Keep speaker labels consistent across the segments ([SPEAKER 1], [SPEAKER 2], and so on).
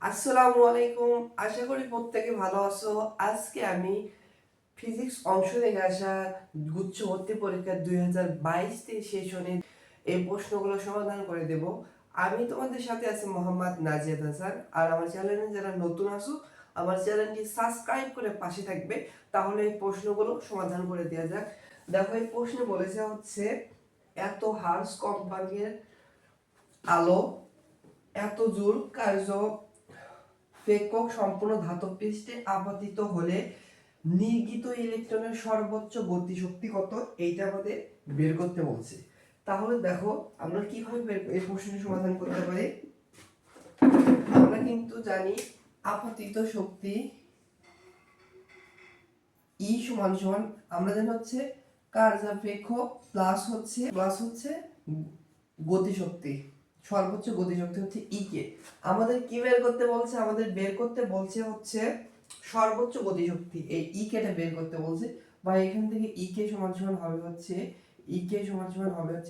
[SPEAKER 1] আসসালামু আলাইকুম, আশা করি প্রত্যেকে ভালো আছো। আজকে আমি ফিজিক্স অংশ থেকে আসা গুচ্ছ ভর্তি পরীক্ষা 2022 সেশনে এই প্রশ্নগুলো সমাধান করে দেব। আমি তোমাদের সাথে আছি মোহাম্মদ নাজিয়াদ হাসান। আর আমার চ্যানেলে যারা নতুন আছো, আমার চ্যানেলটি সাবস্ক্রাইব করে পাশে থাকবে, তাহলে এই প্রশ্নগুলো সমাধান করে দেওয়া যাক। দেখো, এই প্রশ্নে বলেছে হচ্ছে এত হার্জ কম্পাঙ্কের আলো এত জুল কার্য প্রেক্ষক সম্পূর্ণ ধাতব পৃষ্ঠে আপতিত হলে নির্গিত ইলেকট্রনের সর্বোচ্চ গতিশক্তি কত, এইটা আমাদের বের করতে বলছে। তাহলে দেখো আমরা কিভাবে এই প্রশ্নের সমাধান করতে পারি। আমরা কিন্তু জানি আপতিত শক্তি ই সমান সমান আমরা জানি হচ্ছে কার্যাপেক্ষ প্লাস হচ্ছে গতিশক্তি, সর্বোচ্চ গতিশক্তি হচ্ছে ই কে। আমাদের কি বের করতে বলছে? আমাদের বের করতে বলছে হচ্ছে সর্বোচ্চ গতিশক্তি, এই ই কেটা বের করতে বলছে। বা এখান থেকে ই কে সমান সমান হবে হচ্ছে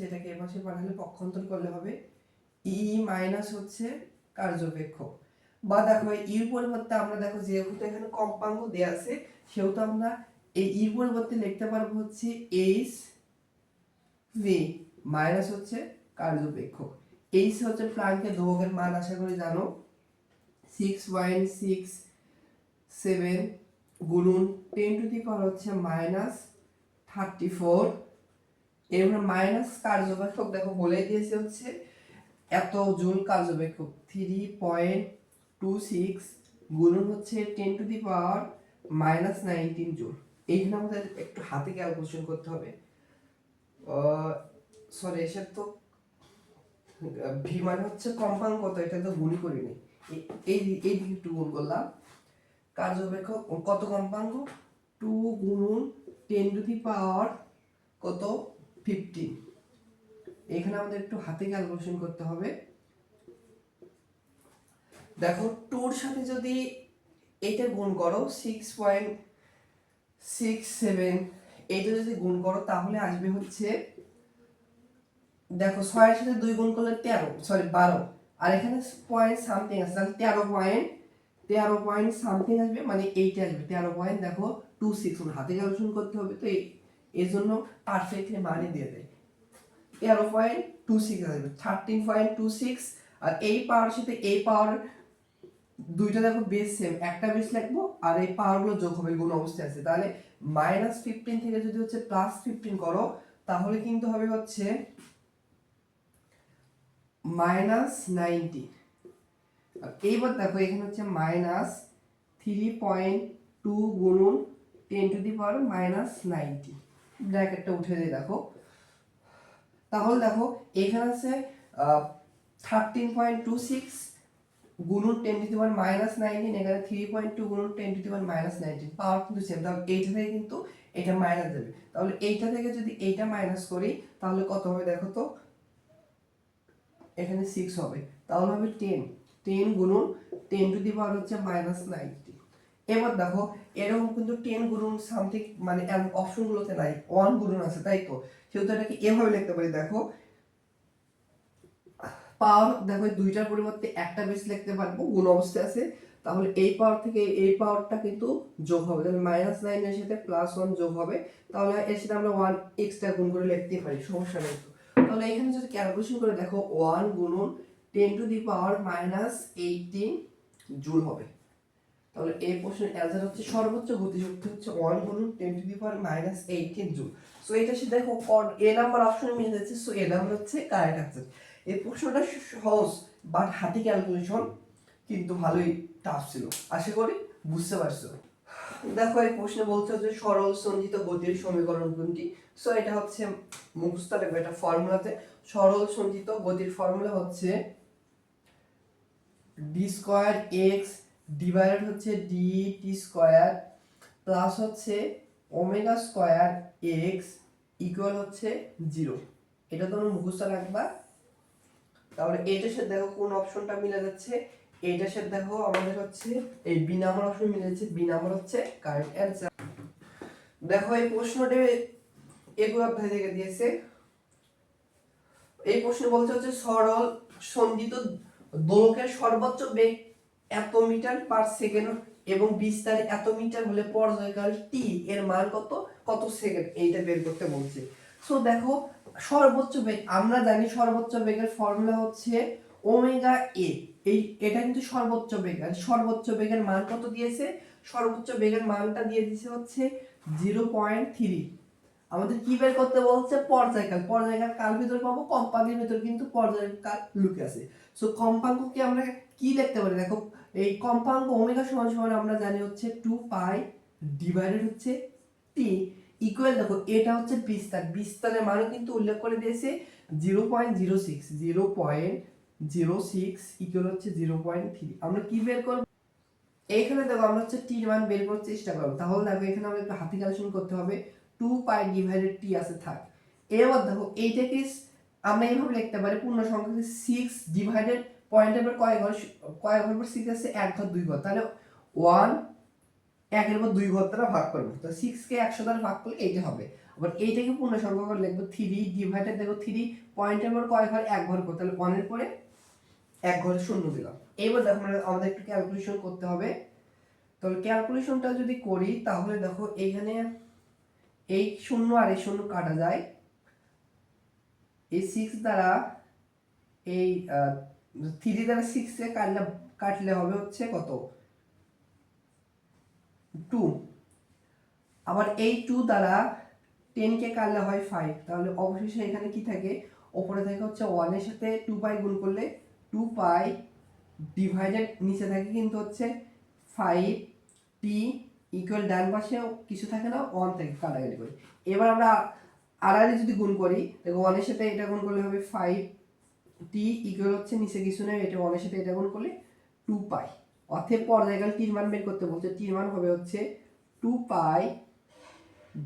[SPEAKER 1] এটাকে এ পাশে পাঠালে পক্ষান্তর করলে হবে ই মাইনাস হচ্ছে কার্যপেক্ষ। বা দেখো ইর পরিবর্তে আমরা দেখো যেহেতু এখানে কম্পাঙ্ক দেয়া আছে, সেহেতু আমরা এই ইর পরিবর্তে লিখতে পারবো হচ্ছে এইচ ভি মাইনাস হচ্ছে কার্যপেক্ষ। এইচ হচ্ছে প্লাঙ্কের ধ্রুবকের মান, আশা করি জানো 6.67 গুণন 10 টু দি পাওয়ার হচ্ছে -34। এরপর মাইনাস কার্যপেক্ষক দেখো বলে দিয়েছে হচ্ছে এত জুল কার্যপেক্ষক 3.26 গুণন হচ্ছে 10 টু দি পাওয়ার -19 জুল। এইখানে আমাদের একটু হাতে ক্যালকুলেশন করতে হবে। সরি, এসব তো ভি মানে হচ্ছে কম্পাঙ্ক কত, এটা তো গুণই করিনি। এই দিকে একটু গুণ করলাম। কার্যপেক্ষক কত কম্পাঙ্ক 2 গুণন 10 টু দি পাওয়ার কত 15। এখানে আমাদের একটু হাতে ক্যালকুলেশন করতে হবে। দেখো 2 এর সাথে যদি এটা গুণ করো 6.67, এটা যদি গুণ করো তাহলে আসবে হচ্ছে দেখো 6 এর সাথে 2 গুণ করলে 12, আর এখানে পয়েন্ট সামথিং আছে, তাহলে 13 পয়েন্ট সামথিং আসবে, মানে এইটা আসবে 13 পয়েন্ট দেখো 26। হাতে ক্যালকুলেশন করতে হবে, তো এই জন্য পারফেক্টলি মানে দিয়ে দেয় 13.26 আসবে 13.26। আর এই পাওয়ার সাথে এই পাওয়ার দুইটা দেখো বেস সেম, একটা বেস লিখবো আর এই পাওয়ার গুলো যোগ হবে, গুণ অবস্থায় আছে। তাহলে -15 থেকে যদি হচ্ছে +15 করো তাহলে কিন্তু হবে হচ্ছে -90। আর এইবার দেখো এখানে হচ্ছে -3.2 গুণন 10 টু দি পাওয়ার -90, ব্র্যাকেটটা উঠে দিয়ে দেখো। তাহলে দেখো এখানে আছে 13.26 গুণন 10 টু দি পাওয়ার -19, এখানে 3.2 গুণন 10 টু দি পাওয়ার -19, পাওয়ার কিন্তু সেম। তাহলে এইটা থেকে কিন্তু এটা মাইনাস যাবে, তাহলে এইটা থেকে যদি এইটা মাইনাস করি তাহলে কত হবে দেখো তো, এখানে 6 হবে, তাহলে হবে 10 গুণন 10 টু দি পাওয়ার হচ্ছে -90। এবার দেখো এরকম কিন্তু 10 গুণন সামথিং মানে অপশনগুলোতে নাই, 1 গুণন আছে, তাই তো। সেহেতু এটাকে এভাবে লিখতে পারি। দেখো পাওয়ার দেখো দুইটার পরিবর্তে একটা বেস লিখতে পারবো, গুণ অবস্থায় আছে। তাহলে এই পাওয়ার থেকে এই পাওয়ারটা কিন্তু যোগ হবে, তাহলে -9 এর সাথে +1 যোগ হবে, তাহলে এর সাথে আমরা 1 এক্সট্রা গুণ করে লিখতে পারি, সমস্যা নেই। তাহলে এখানে যদি ক্যালকুলেশন করে দেখো 1 গুণন 10 টু দি পাওয়ার -18 জুল হবে। তাহলে এই প্রশ্নের অ্যানসার হচ্ছে সর্বোচ্চ গতিশক্তি হচ্ছে 1 গুণন 10 to the power -18 joule. So এটা সাথে দেখো এ নাম্বার অপশনে মিলে যাচ্ছে, সো এ নাম্বার হচ্ছে কারেক্ট অ্যানসার। এই প্রশ্নটা সহজ, বাট হাতে ক্যালকুলেশন কিন্তু ভালোই টাফ ছিল, আশা করি বুঝতে পারছো। দেখো এই প্রশ্নে বলছে যে সরল সঞ্চিত গতির সমীকরণ কোনটি। সো এটা হচ্ছে মুখস্থ রাখবে, এটা ফর্মুলাতে সরল সঞ্চিত গতির ফর্মুলা হচ্ছে ডি স্কয়ার এক্স ডিভাইডেড হচ্ছে ডিটি স্কয়ার প্লাস হচ্ছে ওমেগা স্কয়ার এক্স ইকুয়াল হচ্ছে 0। এটা তোমরা মুখস্থ রাখবা। তাহলে এটার সাথে দেখো কোন অপশনটা মিলে যাচ্ছে, এটার সাথে দেখো আমাদের হচ্ছে এই বি নাম্বার অপশন মিলে যাচ্ছে, বি নাম্বার হচ্ছে কারেক্ট অ্যানসার। দেখো এই প্রশ্নটা এগুলো অধ্যায় থেকে দিয়েছে। এই প্রশ্ন বলতে হচ্ছে সরল সঞ্চিত দোলকের সর্বোচ্চ বেগ এত মিটার পার সেকেন্ড এবং বিস্তার এত মিটার হলে পর্যায়কাল টি এর মান কত, কত সেকেন্ড, এইটা বের করতে বলছে। সো দেখো সর্বোচ্চ বেগ, আমরা জানি সর্বোচ্চ বেগের ফর্মুলা হচ্ছে ওমেগা এ। এটা কিন্তু সর্বোচ্চ বেগ, আর সর্বোচ্চ বেগের মান কত দিয়েছে, সর্বোচ্চ বেগের মানটা দিয়ে দিয়েছে হচ্ছে 0.3। আমাদের কি বের করতে বলছে, পর্যায়কাল। পর্যায়কাল কার ভিতর পাবো, কম্পাঙ্কের ভিতর কিন্তু পর্যায়কাল লুকে আছে। সো কম্পাঙ্ককে আমরা কি লিখতে পারি, দেখো এই কম্পাঙ্ক ওমেগা সমান সমান আমরা জানি হচ্ছে 2 পাই ডিভাইডেড হচ্ছে টি ইকুয়াল, দেখো এটা হচ্ছে বিস্তার, বিস্তারের মানও কিন্তু উল্লেখ করে দিয়েছে 0.06, 0.06 ইকুয়াল হচ্ছে 0.3। আমরা কি বের করব, এইখানে দেখো আমরা হচ্ছে টি মান বের করার চেষ্টা করব। তাহলে দেখো এখানে আমরা একটু হাতি ক্যালকুলেশন করতে হবে, 2 পাই ডিভাইডেড টি আছে থাক। এবার দেখো এইটাকে আমরা এইভাবে লিখতে পারি, পূর্ণ সংখ্যাকে 6 ডিভাইডেড পয়েন্টের পর কয় ঘর পর 6 আছে 1 ঘর 2 ঘর, তাহলে 1 1 এর পর 2 ঘর দ্বারা ভাগ করব। তো 6 কে 100 দ্বারা ভাগ করলে এইটা হবে। আবার এইটাকে পূর্ণ সংখ্যা করে লিখব 3 ডিভাইডেড, দেখো 3 পয়েন্টের পর কয় ঘর 1 ঘর করে, তাহলে 1 এর পরে 1 ঘরে শূন্য দিলাম। এবার দেখো আমাদের একটু ক্যালকুলেশন করতে হবে। তাহলে ক্যালকুলেশনটা যদি করি তাহলে দেখো এইখানে এই শূন্য আর এই শূন্য কাটা যায়, এই 6 দ্বারা এই 3 দ্বারা 6 এ কাটলে হবে হচ্ছে কত, 2। আবার এই 2 দ্বারা 10 কে কাটলে হয় 5, তাহলে অবশেষে এখানে কি থাকে, উপরে থাকে হচ্ছে 1 এর সাথে 2 পাই গুণ করলে 2 পাই ডিভাইডেড নিচে থাকে কিন্তু হচ্ছে 5 টি ইকুয়াল, ডান পাশে কিছু থাকে না 1 থেকে কাটাকাটি করি। এবার আমরা আড়াআড়ি যদি গুণ করি, দেখো 1 এর সাথে এটা গুণ করলে হবে 5 টি ইকুয়াল হচ্ছে নিচে কিছু নেই, এটা 1 এর সাথে এটা গুণ করলে 2 পাই। অতএব পর্যায়কাল টির মান বের করতে বলছে, টির মান হবে হচ্ছে 2 পাই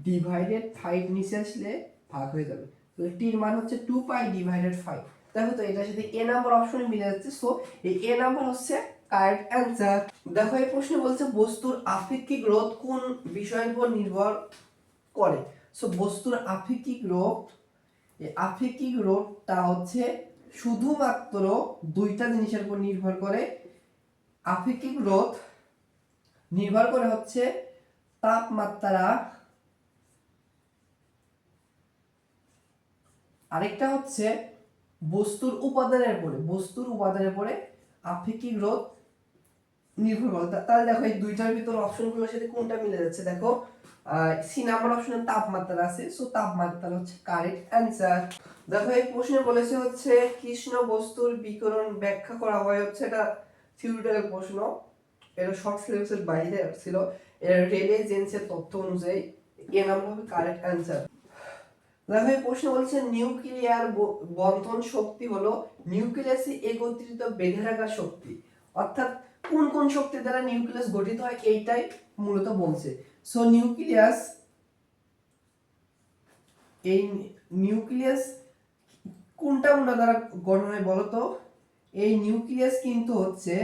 [SPEAKER 1] ডিভাইডেড 5, নিচে আসলে ভাগ হয়ে যাবে, তাহলে টির মান হচ্ছে 2 পাই ডিভাইডেড 5। দেখো তো এটার সাথে এ নাম্বার অপশনে মিলে যাচ্ছে, সো এই এ নাম্বার হচ্ছে কারেক্ট অ্যানসার। দেখো এই প্রশ্নে বলছে বস্তুর আপেক্ষিক রোধ কোন বিষয়ের উপর নির্ভর করে। সো বস্তুর আপেক্ষিক রোধ, এই আপেক্ষিক রোধটা হচ্ছে শুধুমাত্র দুইটা জিনিসের উপর নির্ভর করে। আপেক্ষিক রোধ নির্ভর করে হচ্ছে তাপমাত্রা, আরেকটা হচ্ছে বস্তুর উপাদানের উপরে। বস্তুর উপাদানের উপরে আপেক্ষিক রোধ নির্ভর করে। তাহলে দেখো এই দুইটার ভিতর অপশনগুলোর সাথে কোনটা মিলে যাচ্ছে, দেখো সি নাম্বার অপশনে তাপমাত্রা আছে, সো তাপমাত্রা হচ্ছে কারেক্ট অ্যানসার। দেখো এই প্রশ্নে বলেছে হচ্ছে কৃষ্ণ বস্তুর বিকিরণ ব্যাখ্যা করা হয়, হচ্ছে এটা থিওরিটিক্যাল প্রশ্ন, এটা শর্ট সিলেবাসের বাইরে ছিল। এর রেলে জেন্সের তথ্য অনুযায়ী এ নাম্বার হবে কারেক্ট অ্যানসার। দেখো এই প্রশ্ন বলছে নিউক্লিয়ার বন্ধন শক্তি হলো নিউক্লিয়াসে একত্রিত বেঁধে রাখা শক্তি, অর্থাৎ কোন কোন শক্তি দ্বারা নিউক্লিয়াস গঠিত হয় এইটাই মূলত বলছে। সো নিউক্লিয়াস, এই নিউক্লিয়াস কোনটা কোনটা দ্বারা গঠন হয় বলতো, এই নিউক্লিয়াস কিন্তু হচ্ছে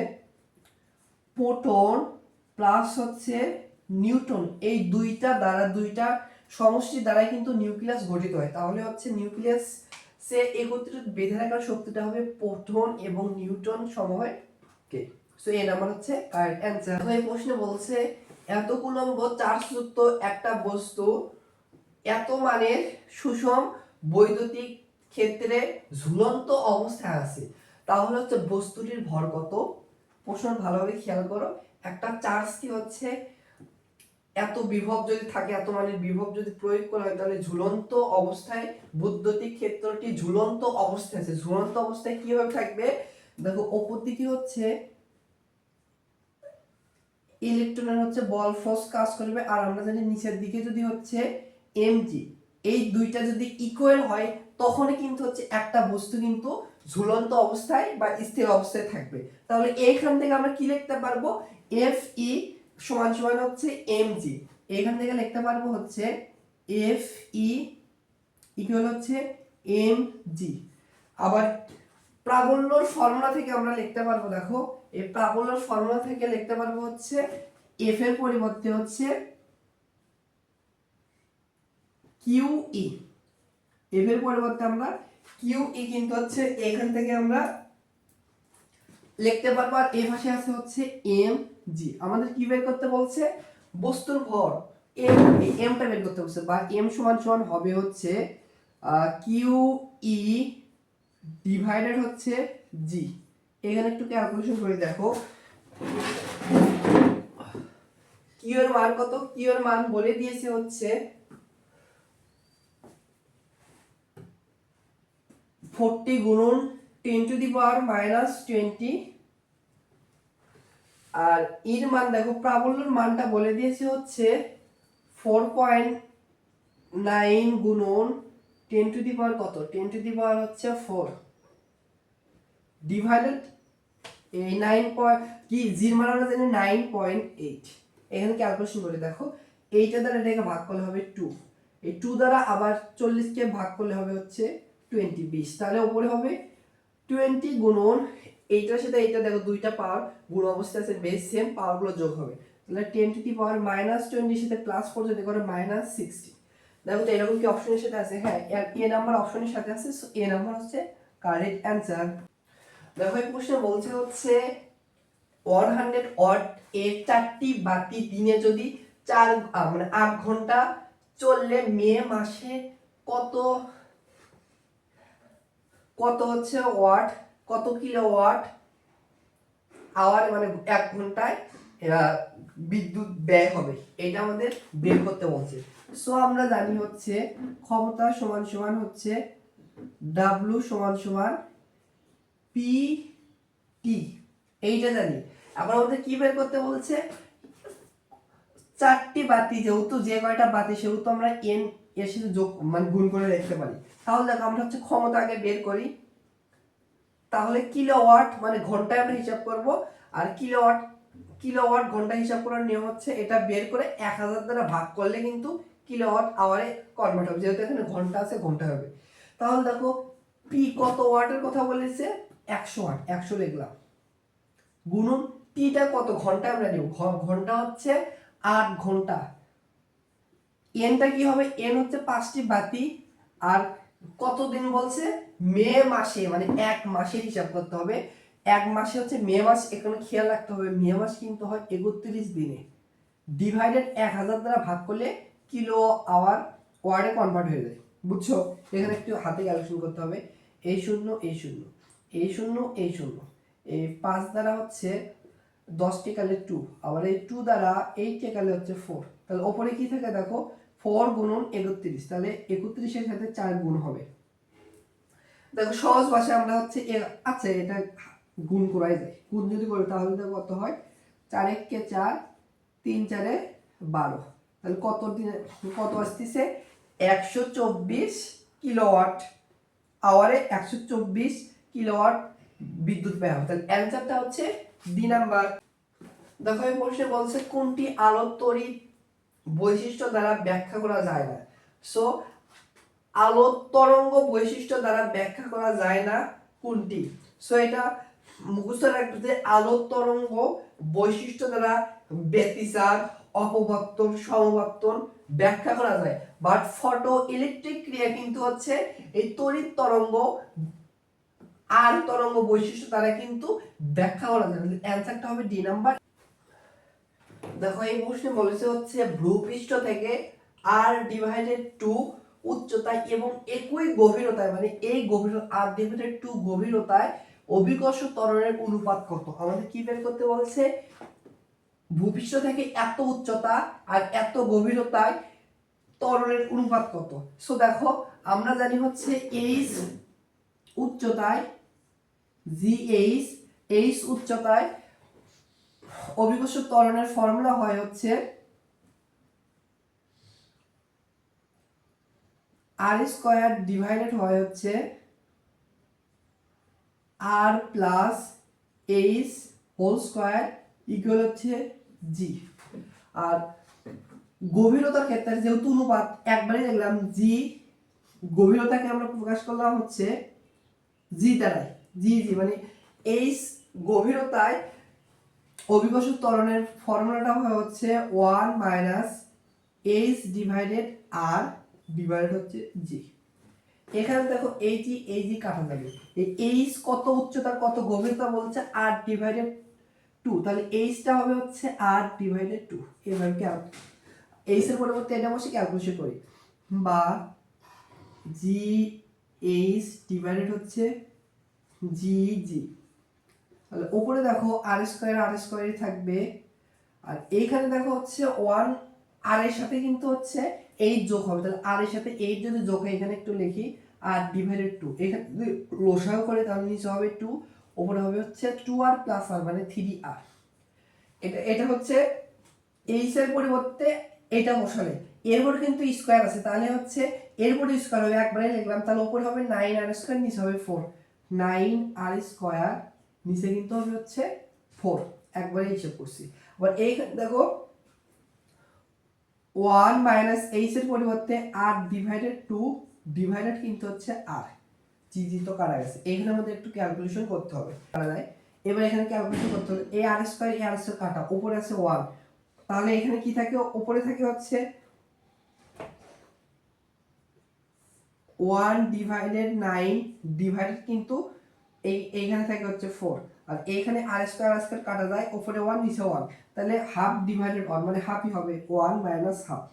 [SPEAKER 1] প্রোটন প্লাস হচ্ছে নিউট্রন, এই দুইটা দ্বারা, দুইটা সমষ্টি দ্বারাই কিন্তু নিউক্লিয়াস গঠিত হয়। তাহলে হচ্ছে নিউক্লিয়াস সে একত্রিত বেঁধে রাখার শক্তিটা হবে প্রোটন এবং নিউট্রন সময় কে। সো এই নাম্বার হচ্ছে কারেক্ট অ্যানসার। তো এই প্রশ্নে বলছে এত কুলম্ব চার্জযুক্ত একটা বস্তু এত মানের সুষম বৈদ্যুতিক ক্ষেত্রে ঝুলন্ত অবস্থায় আছে, তাহলে হচ্ছে বস্তুটির ভর কত। প্রশ্ন ভালোভাবে খেয়াল করো, একটা চার্জ কি হচ্ছে এত বিভব যদি থাকে, এত মানের বিভব যদি প্রয়োগ করা হয়, তাহলে ঝুলন্ত অবস্থায় বৈদ্যুতিক ক্ষেত্রটি ঝুলন্ত অবস্থায় আছে। ঝুলন্ত অবস্থায় কিভাবে থাকবে, দেখো উপর দিকে হচ্ছে ইলেকট্রনের হচ্ছে বল ফোর্স কাজ করবে, আর আমরা জানি নিচের দিকে যদি হচ্ছে এমজি, এই দুইটা যদি ইকুয়াল হয় তখনই কিন্তু হচ্ছে একটা বস্তু কিন্তু ঝুলন্ত অবস্থায় বা স্থির অবস্থায় থাকবে। তাহলে এইখান থেকে আমরা কি লিখতে পারবো, এফ ই সমান সমান হচ্ছে এমজি, এইখান থেকে লিখতে পারবো হচ্ছে এফ ই ইকুয়াল হচ্ছে এমজি। আবার প্রাবল্যর ফর্মুলা থেকে আমরা লিখতে পারবো, দেখো এই প্রাবল্যর ফর্মুলা থেকে লিখতে পারবো হচ্ছে এফ এর পরিবর্তে হচ্ছে কিউই, এফ এর পরিবর্তে আমরা কিউই কিন্তু হচ্ছে এখান থেকে আমরা লিখতে পারবো। আর এই পাশে আছে হচ্ছে এম জি। আমাদের কি বের করতে বলছে? বস্তুর ভর এমটা বের করতে বলছে, বা এম সমান সমান হবে হচ্ছে কিউ ই ডিভাইডেড হচ্ছে জি। এখানে একটু ক্যালকুলেশন করে দেখো কিউ এর মান কত। কিউ এর মান বলে দিয়েছে হচ্ছে 40 গুণন 10 টু দি পাওয়ার -20। আর এর মান দেখো, প্রাবল্যের মানটা বলে দিয়েছে হচ্ছে 4.9 গুণন 10 টু দি পাওয়ার কত, 10 টু দি পাওয়ার হচ্ছে 4 ডিভাইডেড এই 9 কি জির মান আমরা জানি 9.8। এখানে ক্যালকুলেশন করে দেখো, এইটা দ্বারা এটাকে ভাগ করলে হবে 2, এই 2 দ্বারা আবার 40 কে ভাগ করলে হবে হচ্ছে 20 20, তাহলে উপরে হবে 20 গুণন এইটার সাথে এইটা দেখো দুইটা পাওয়ার গুণ অবস্থায় আছে, বেস সেম, পাওয়ারগুলো যোগ হবে, তাহলে 10 টু দি পাওয়ার -20 এর সাথে +4 যদি করে -60। দেখো তো এরকম কি অপশনের সাথে আছে? হ্যাঁ, এ নাম্বার অপশনের সাথে আছে, সো এ নাম্বার হচ্ছে কারেক্ট অ্যানসার। দেখো এই প্রশ্নে বলছে হচ্ছে 100 ওয়াট এর 4টি বাতি দিনে যদি 8 ঘন্টা চললে মে মাসে কত কত হচ্ছে ওয়াট, কত কিলোওয়াট আওয়ার মানে 1 ঘন্টায় বিদ্যুৎ ব্যয় হবে, এটা আমাদের বের করতে বলছে। সো আমরা জানি হচ্ছে ক্ষমতা সমান সমান হচ্ছে W সমান সমান পি টি, এইটা জানি। এখন আমাদের কি বের করতে বলছে? 4টি বাতি, যেহেতু যে কয়টা বাতি সেহেতু আমরা এন এর সাথে যোগ মানে গুণ করে লিখতে পারি। তাহলে দেখো আমরা হচ্ছে ক্ষমতা আগে বের করি, তাহলে কিলোওয়াট মানে ঘন্টায় আমরা হিসাব করব, আর কিলোওয়াট ঘন্টা হিসাব করার নিয়ম হচ্ছে এটা বের করে 1000 দ্বারা ভাগ করলে কিন্তু কিলোওয়াট আওয়ারে কনভার্ট হবে, যেহেতু এখানে ঘন্টা আছে ঘন্টা হবে। তাহলে দেখো পি কত ওয়াটের কথা বলেছে, 100 ওয়াট, 100 লিখলাম, গুণন টিটা কত ঘন্টা আমরা নিব, ঘন্টা হচ্ছে 8 ঘন্টা, এনটা কি হবে, এন হচ্ছে 5টি বাতি, আর কত দিন বলছে, মে মাসে, মানে 1 মাসে হিসাব করতে হবে। 1 মাসে হচ্ছে মে মাস, এখানে খেয়াল রাখতে হবে মে মাস কিন্তু হয় 31 দিনে, ডিভাইডেড 1000 দ্বারা ভাগ করলে কিলো আওয়ার ওয়ার্ডে কনভার্ট হয়ে যায়, বুঝছো? এখানে একটু হাতে ক্যালকুলেশন করতে হবে, এই শূন্য এই শূন্য এই শূন্য এই শূন্য, এই 5 দ্বারা হচ্ছে 10 টিকালে 2, আবার এই 2 দ্বারা 8 টিকালে হচ্ছে 4, তাহলে উপরে কি থাকে দেখো 4 গুণন 31, তাহলে 31 এর সাথে 4 গুণ হবে। দেখো সহজ ভাষায় আমরা হচ্ছে আচ্ছা এটা গুণ করাই যায়, গুণ যদি করি তাহলে দেখো কত হয়, 4 × 4 3 × 4 12, তাহলে কত দিনে কত আসতেছে, 124 কিলোওয়াট আওয়ারে 124 কিলোওয়াট বিদ্যুৎ ব্যয় হবে, তাহলে অ্যানসারটা হচ্ছে ডি নাম্বার। দেখো এই প্রশ্নে বলছে কোনটি আলোর তড়িৎ বৈশিষ্ট্য দ্বারা ব্যাখ্যা করা যায় না। সো আলোর তরঙ্গ বৈশিষ্ট্য দ্বারা ব্যাখ্যা করা যায় না কোনটি? সো এটা মুখস্থ রাখবে যে আলোর তরঙ্গ বৈশিষ্ট্য দ্বারা ব্যতিচার, অপবর্তন, সমবর্তন ব্যাখ্যা করা যায়, বাট ফটো ইলেকট্রিক ক্রিয়া কিন্তু হচ্ছে এই তড়িৎ তরঙ্গ আর তরঙ্গ বৈশিষ্ট্য দ্বারা কিন্তু ব্যাখ্যা করা যায়। অ্যানসারটা হবে ডি নাম্বার। দেখো এই প্রশ্নে বলেছে হচ্ছে ভূপৃষ্ঠ থেকে r/2 উচ্চতায় এবং একই গভীরতায়, মানে এই গভীরতা r/2 গভীরতায় অভিকর্ষ ত্বরণের অনুপাত কত? আমাদের কি বের করতে বলছে, ভূপৃষ্ঠ থেকে এত উচ্চতা আর এত গভীরতায় ত্বরণের অনুপাত কত। সো দেখো আমরা জানি হচ্ছে h উচ্চতায় h উচ্চতায় অভিকর্ষ ত্বরণের ফর্মুলা হয় হচ্ছে r² ডিভাইডেড হয় হচ্ছে r plus h whole square equal হচ্ছে g। আর গভীরতার ক্ষেত্রে যেহেতু অনুপাত একবারই দেখলাম, g গভীরতাকে আমরা প্রকাশ করলাম হচ্ছে g দ্বারা, g মানে h গভীরতায় অভিকর্ষ ত্বরণের ফর্মুলাটা হয় হচ্ছে 1 - h ডিভাইডেড r ডিভাইডেড হচ্ছে g। এখানে দেখো এই জি কাটা যাবে, এই এইচ কত উচ্চতার কত গভীরতা বলছে r/2, তাহলে এইচটা হবে হচ্ছে r/2। এবার এইচ এর পরিবর্তে এটা বসে ক্যালকুলেশন করি, বা জি এইচ ডিভাইডেড হচ্ছে জি জি। তাহলে উপরে দেখো আর স্কোয়ারই থাকবে, আর এইখানে দেখো হচ্ছে 1 আর এর সাথে কিন্তু হচ্ছে 8 যোগ হবে, তাহলে আর এর সাথে 8 যদি যোগ হয়, এখানে একটু লিখি r/2, এখানে যদি লসাগু করে তাহলে নিচে হবে 2, উপরে হবে হচ্ছে 2r প্লাস r মানে 3r। এটা হচ্ছে এইচ এর পরিবর্তে এটা বসালে, এরপর কিন্তু স্কয়ার আছে, তাহলে হচ্ছে এরপর স্কয়ার হবে, একবারে লিখলাম, তাহলে উপরে হবে 9r² নিচে হবে 4, 9r², নিচে কিন্তু হবে হচ্ছে 4, একবারে হিসাব করছি। আবার এইখানে দেখো 1 মাইনাস এইচ এর পরিবর্তে r/2 ডিভাইডেড কিন্তু হচ্ছে r, জি তো কাটা গেছে, এইখানে আমাদের একটু ক্যালকুলেশন করতে হবে, কাটা যায়। এবার এখানে ক্যালকুলেশন করতে হবে, আর স্কয়ার কাটা, উপরে আছে 1, তাহলে এখানে কি থাকে, উপরে থাকে হচ্ছে 1/9 ডিভাইডেড কিন্তু এইখানে থাকে হচ্ছে 4, আর এইখানে আর স্কয়ার কাটা যায়, উপরে 1 নিচে 1, তাহলে হাফ ডিভাইডেড 1 মানে হাফই হবে, 1 মাইনাস হাফ।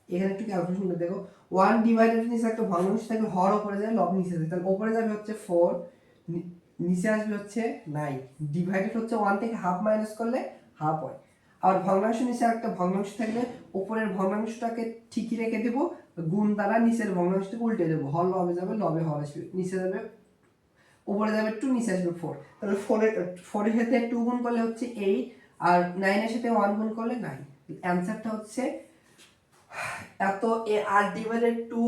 [SPEAKER 1] এখানে একটু ক্যালকুলেশন করে দেখো, 1 ডিভাইডেড নিচে একটা ভগ্নাংশ থাকলে হর উপরে যায়, লব নিচে যায়, তাহলে উপরে যাবে হচ্ছে 4, নিচে আসবে হচ্ছে 9, ডিভাইডেড হচ্ছে 1 থেকে হাফ মাইনাস করলে হাফ হয়। আর ভগ্নাংশ নিচে একটা ভগ্নাংশ থাকলে উপরের ভগ্নাংশটাকে ঠিকই রেখে দেব, গুণ দ্বারা নিচের ভগ্নাংশটাকে উল্টে দেব, হর লবে যাবে, লবে হর আসবে, নিচে যাবে, উপরে যাবে 2, নিচে আসবে 4, তাহলে 4 এর সাথে 2 গুণ করলে হচ্ছে 8, আর 9 এর সাথে 1 গুণ করলে 9। অ্যানসারটা হচ্ছে এত r/2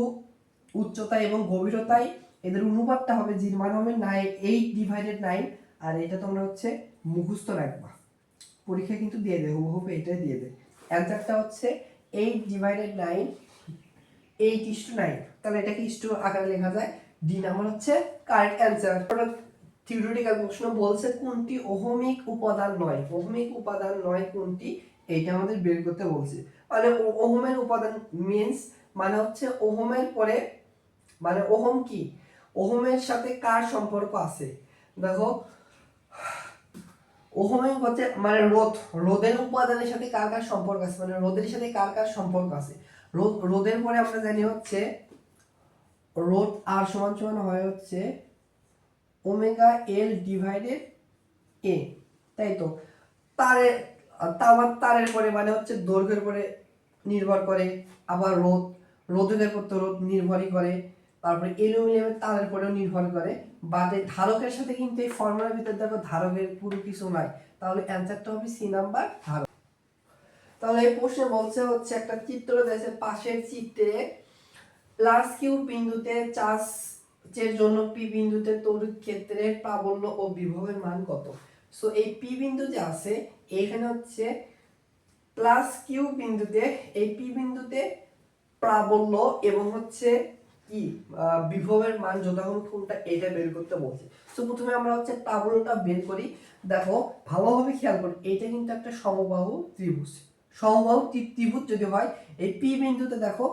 [SPEAKER 1] উচ্চতা এবং গভীরতায় এদের অনুপাতটা হবে, জির মান হবে 8/9, আর এটা তোমরা হচ্ছে মুখস্থ রাখবা, পরীক্ষা কিন্তু দিয়ে দেয়, হুবহু এটাই দিয়ে দেয়। অ্যানসারটা হচ্ছে 8/9, 8:9, তাহলে এটাকে ইস্টু আকারে লেখা যায়, ডি নাম্বার হচ্ছে কারেক্ট অ্যানসার। থিওরিটিক্যাল প্রশ্ন বলছে কোনটি ওহমিক উপাদান নয়, ওহমিক উপাদান নয় কোনটি, এইটা আমাদের বের করতে বলছে। মানে ওহমের উপাদান মিন্স মানে হচ্ছে ওহমের পরে, মানে ওহম কি, ওহমের সাথে কার সম্পর্ক আছে, দেখো ওহমের হচ্ছে মানে রোদের উপাদানের সাথে কার কার সম্পর্ক আছে, মানে রোদের সাথে কার কার সম্পর্ক আছে। রোদের পরে আমরা জানি হচ্ছে রোদ আর সমান সমান হয় হচ্ছে ওমেগা এল ডিভাইডেড এ, তাই তো। তারের তারের পরে মানে হচ্ছে দৈর্ঘ্যের পরে নির্ভর করে, আবার রোদের পর তো রোদ নির্ভরই করে, তারপরে অ্যালুমিনিয়ামের তারের পরেও নির্ভর করে, বাট ধারকের সাথে কিন্তু এই ফর্মুলার ভিতর দেখো ধারকের পুরো কিছু নাই, তাহলে অ্যানসারটা হবে সি নাম্বার, ধারক। তাহলে এই প্রশ্নে বলছে হচ্ছে একটা চিত্র দিয়েছে, পাশের চিত্রে প্লাস কিউ বিন্দুতে চার্জের জন্য পি বিন্দুতে তড়িৎ ক্ষেত্রের প্রাবল্য ও বিভবের মান কত। সো এই পি বিন্দু যে আছে এখানে হচ্ছে প্লাস কিউ বিন্দুতে, এই পি বিন্দুতে প্রাবল্য এবং হচ্ছে কি বিভবের মান যথাক্রমে কোনটা, এটা বের করতে বলছে। সো প্রথমে আমরা হচ্ছে প্রাবল্যটা বের করি। দেখো ভালোভাবে খেয়াল করি, এটা কিন্তু একটা সমবাহু ত্রিভুজ, সমবাহু ত্রিভুজ যদি হয়, এই পি বিন্দুতে দেখো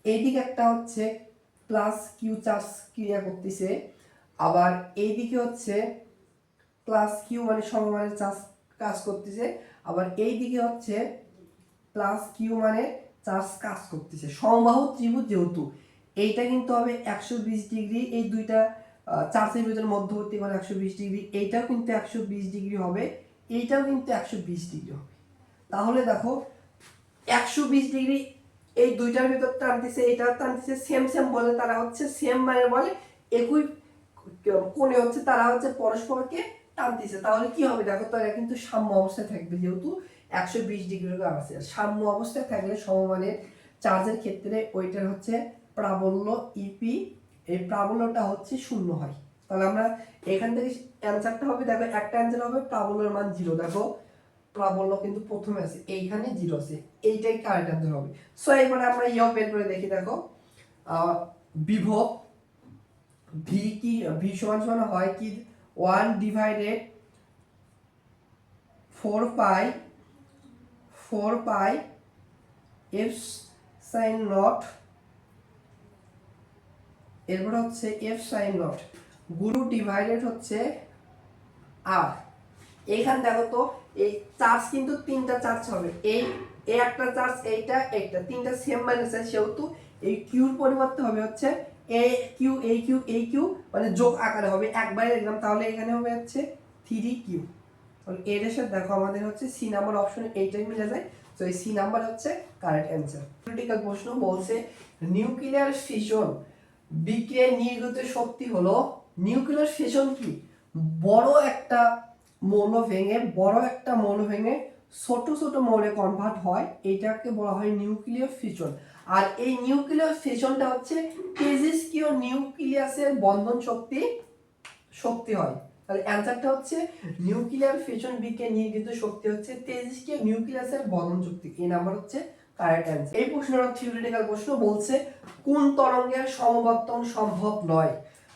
[SPEAKER 1] এইদিকে একটা হচ্ছে প্লাস কিউ চার্জ ক্রিয়া করতেছে, আবার এইদিকে হচ্ছে প্লাস কিউ মানে সমমানের চার্জ কাজ করতেছে, আবার এইদিকে হচ্ছে প্লাস কিউ মানে চার্জ কাজ করতেছে। সমবাহু ত্রিভুজ যেহেতু, এইটা কিন্তু হবে 120 ডিগ্রি, এই দুইটা চার্জের ভিতরে মধ্যবর্তী কোণ 120 ডিগ্রি, এইটাও কিন্তু 120 ডিগ্রি হবে, এইটাও কিন্তু 120 ডিগ্রি হবে। তাহলে দেখো 120 ডিগ্রি এই দুইটার ভিতর টানতেছে, এটা টানতেছে, সেম সেম বলে তারা হচ্ছে সেম মানে বলে একই কোণে হচ্ছে তারা হচ্ছে পরস্পরকে টানতেছে, তাহলে কি হবে দেখো, তারা কিন্তু সাম্য অবস্থায় থাকবে, যেহেতু 120 ডিগ্রি করে আছে, সাম্য অবস্থায় থাকলে সমমানের চার্জের ক্ষেত্রে ওইটার হচ্ছে প্রাবল্য ইপি, এই প্রাবল্যটা হচ্ছে 0 হয়। তাহলে আমরা এখান থেকে অ্যানসারটা হবে, দেখো একটা অ্যানসার হবে প্রাবল্যের মান 0, দেখো প্রাবল্য কিন্তু প্রথমে আছে, এইখানে 0 আছে, এইটাই কারেক্ট অ্যানসার হবে। সো এবারে আমরা ইও বের করে দেখি, দেখো বিভব ভি কি, ভি সমান সমান হয় কি 1 divided 4 pi epsilon naught এরপর হচ্ছে এফ সাইন নট গুরু ডিভাইডেড হচ্ছে আর। এইখানে দেখো তো এই চার্জ কিন্তু তিনটা চার্জ হবে, এই একটা চার্জ এইটা একটা তিনটা সেম মাইনাস আছে, সেহেতু এই কিউর পরিবর্তে হবে হচ্ছে এ কিউ এই কিউ এই কিউ, মানে যোগ আকারে হবে একবারে লিখলাম, তাহলে এখানে হবে হচ্ছে 3 কিউ। তাহলে এর সাথে দেখো আমাদের হচ্ছে সি নাম্বার অপশনে এইটাই মিলে যায়, তো এই সি নাম্বার হচ্ছে কারেক্ট অ্যান্সার। ক্রিটিক্যাল প্রশ্ন বলছে নিউক্লিয়ার ফিশন বিক্রিয়ায় নির্গত শক্তি হলো, নিউক্লিয়ার ফিশন কি, বড় একটা মৌল ভেঙে ছোট ছোট মৌলে কনভার্ট হয়, এটাকে বলা হয় নিউক্লিয়ার ফিশন। আর এই নিউক্লিয়ার ফিশনটা হচ্ছে তেজস্ক্রিয় নিউক্লিয়াসের বন্ধন শক্তি হয়। তাহলে অ্যানসারটা হচ্ছে নিউক্লিয়ার ফিশন বিক্রিয়ায় নির্গত শক্তি হচ্ছে তেজস্ক্রিয় নিউক্লিয়াসের বন্ধন শক্তি। এই নাম্বার হচ্ছে কারেক্ট অ্যানসার। এই প্রশ্নটা থিওরিটিক্যাল প্রশ্ন বলছে কোন তরঙ্গের সমবর্তন সম্ভব নয়।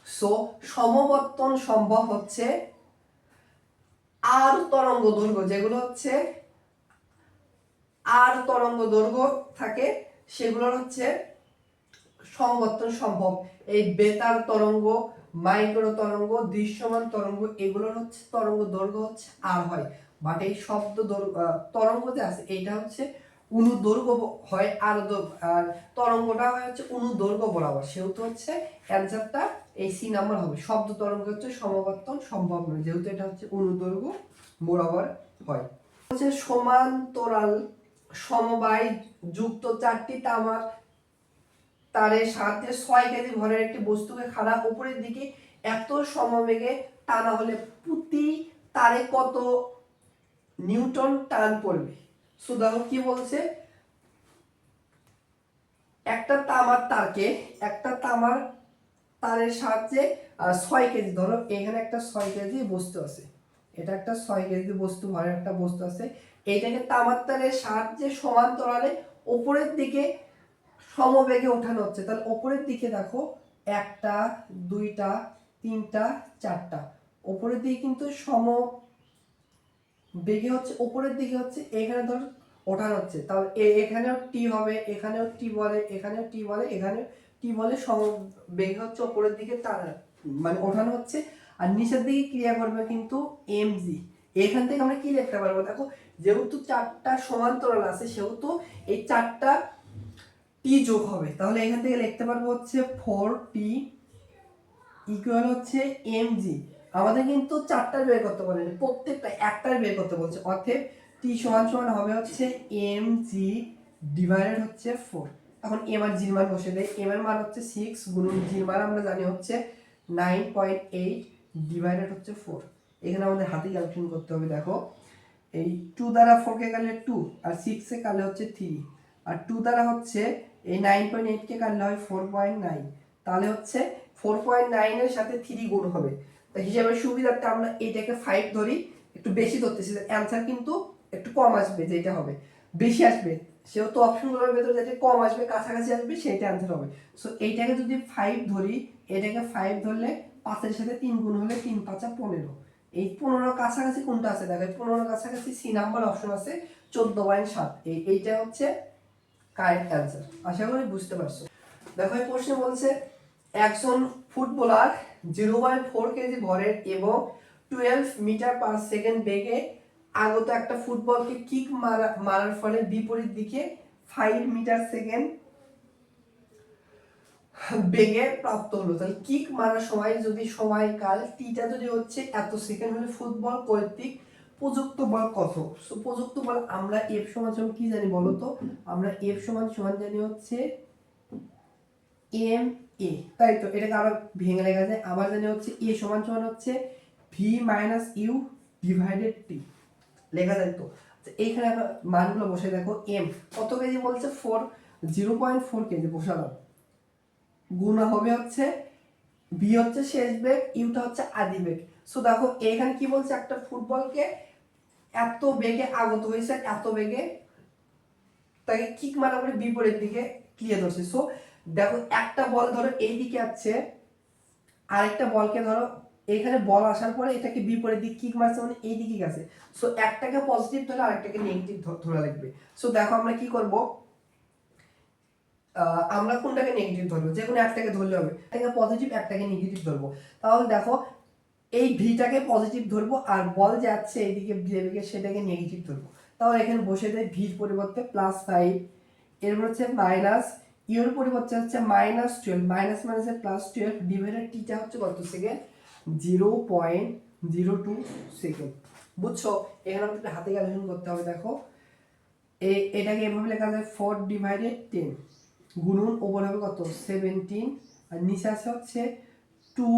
[SPEAKER 1] সো সমবর্তন সম্ভব হচ্ছে আর তরঙ্গ দৈর্ঘ্য, যেগুলো হচ্ছে আর তরঙ্গ দৈর্ঘ্য থাকে সেগুলোর হচ্ছে সমবর্তন সম্ভব। এই বেতার তরঙ্গ, মাইক্রো তরঙ্গ, দৃশ্যমান তরঙ্গ, এগুলোর হচ্ছে তরঙ্গ দৈর্ঘ্য হচ্ছে আর হয়, বাট এই শব্দ তরঙ্গ যে আছে এইটা হচ্ছে অনুদৈর্ঘ্য হয়, আর তরঙ্গটা হয় হচ্ছে অনুদৈর্ঘ্য বরাবর, সেহেতু হচ্ছে অ্যান্সারটা এই সি নাম্বার হবে। শব্দ তরঙ্গ হচ্ছে সমবর্তন সম্ভব নয়, যেহেতু এটা হচ্ছে অনুদৈর্ঘ্য বরাবর হয়। হচ্ছে সমান্তরাল সমবায় যুক্ত 4টি তামার তারের সাথে 6 কেজি ভরের একটি বস্তুকে খাড়া উপরের দিকে এত সমবেগে টানা হলে প্রতি তারে কত নিউটন টান পড়বে। সো দেখো কি বলছে, একটা তামার তারের সাহায্যে 6 কেজি, ধরো এখানে একটা 6 কেজি বস্তু আছে, এটা একটা 6 কেজি বস্তু ভরের একটা বস্তু আছে, এইটাকে তামার তারের সাহায্যে সমান্তরালে উপরের দিকে সমবেগে ওঠানো হচ্ছে। তাহলে উপরের দিকে দেখো 1টা 2টা 3টা 4টা, উপরের দিকে কিন্তু সম বেগে হচ্ছে উপরের দিকে হচ্ছে এখানে ধর ওঠানো হচ্ছে, তাহলে এখানেও টি হবে, এখানেও টি বলে, এখানেও টি বলে, এখানেও টি বলে, সম বেগে হচ্ছে উপরের দিকে মানে ওঠানো হচ্ছে। আর নিচের দিকে ক্রিয়া করবে কিন্তু এমজি। এখান থেকে আমরা কি লিখতে পারবো, দেখো যেহেতু 4টা সমান্তরাল আছে সেহেতু এই 4টা টি যোগ হবে, তাহলে এখান থেকে লিখতে পারবো হচ্ছে 4t ইকুয়াল হচ্ছে mg। আমাদের কিন্তু 4টা বের করতে বলেনি, প্রত্যেকটা একটার বের করতে বলছে, অতএব t সমান সমান হবে হচ্ছে mg ডিভাইডেড হচ্ছে 4। এখন m আর g এর মান বসে দেই, m এর মান হচ্ছে 6 গুণন g এর মান আমরা জানি হচ্ছে 9.8 ডিভাইডেড হচ্ছে 4। এখানে আমাদের হাতে ক্যালকুলেশন করতে হবে। দেখো এই 2 দ্বারা 4 কে কাটলে 2 আর 6 এ কাটলে হচ্ছে 3, আর 2 দ্বারা হচ্ছে এই 9.8 কে কাটলে হয় 4.9, তাহলে হচ্ছে 4.9 এর সাথে 3 গুণ হবে। তো হিসাবের সুবিধার্থে আমরা এটাকে 5 ধরি, একটু বেশি ধরতেছি, অ্যানসার কিন্তু একটু কম আসবে, যেটা হবে বেশি আসবে সেহেতু অপশনগুলোর ভেতরে যেটা কম আসবে কাছাকাছি আসবে সেটা অ্যানসার হবে। সো এইটাকে যদি 5 ধরি, এটাকে 5 ধরলে 5 এর সাথে 3 গুণ হলে 3 5 15, এই 15 কাছাকাছি কোনটা আছে দেখো, 15 কাছাকাছি সি নাম্বার অপশন আছে 14.7, এইটা হচ্ছে কারেক্ট অ্যান্সার। আশা করি বুঝতে পারছো। দেখো এই প্রশ্নে বলছে একজন ফুটবলার 0.4 কেজি ভরের এবং 12 মিটার পার সেকেন্ড বেগে আগত একটা ফুটবলকে কিক মারার ফলে বিপরীত দিকে 5 মিটার সেকেন্ড বেগে প্রাপ্ত হলো। তাহলে কিক মারার সময় যদি সময়কাল টিটা যদি হচ্ছে এত সেকেন্ড হলে ফুটবল কর্তৃক প্রযুক্ত বল কত। সো প্রযুক্ত বল আমরা এফ সমান সমান কি জানি বলো তো, আমরা এফ সমান সমান জানি হচ্ছে এম এ, তাই তো এটাকে আবার ভেঙে লেখা যায়, আবার জানি হচ্ছে এ সমান সমান হচ্ছে ভি মাইনাস ইউ ডিভাইডেড টি লেখা যায়। তো এইখানে মানগুলো বসে দেখো, এম কত কেজি বলছে 0.4 কেজি বসালাম, গুণা হবে হচ্ছে বি হচ্ছে শেষ বেগ, ইউটা হচ্ছে আদি বেগ। সো দেখো এখানে কি বলছে, একটা ফুটবলকে এত বেগে আগত হয়েছে, এত বেগে তাকে কিক মারা করে বিপরীত দিকে ক্লিয়ার ধরছে। সো দেখো একটা বল ধরো এই দিকে আছে, আরেকটা বলকে ধরো এখানে বল আসার পরে এটাকে বিপরীত দিকে কিক মারছে, মানে এই দিকে গেছে। সো একটাকে পজিটিভ ধরে আরেকটাকে নেগেটিভ ধরা লাগবে। সো দেখো আমরা কি করব, আমরা কোনটাকে নেগেটিভ ধরবো, যে কোনো একটাকে ধরলে হবে, একটাকে পজিটিভ একটাকে নেগেটিভ ধরবো। তাহলে দেখো এই ভিটাকে পজিটিভ ধরবো আর বল যাচ্ছে এইদিকে যেদিকে সেটাকে নেগেটিভ ধরবো। তাহলে এখানে বসে দেয় ভির পরিবর্তে +5, এরপর হচ্ছে মাইনাস ইউর পরিবর্তে হচ্ছে -12, মাইনাস মাইনাসে +12 ডিভাইডেড টিটা হচ্ছে কত সেকেন্ড, 0.02 সেকেন্ড। বুঝছো? এখানে আমাদের হাতে ক্যালকুলেশন করতে হবে। দেখো এটাকে এভাবে লেখা যায় 4/10 গুণন ওপর হবে কত 17, আর নিচে আছে হচ্ছে 2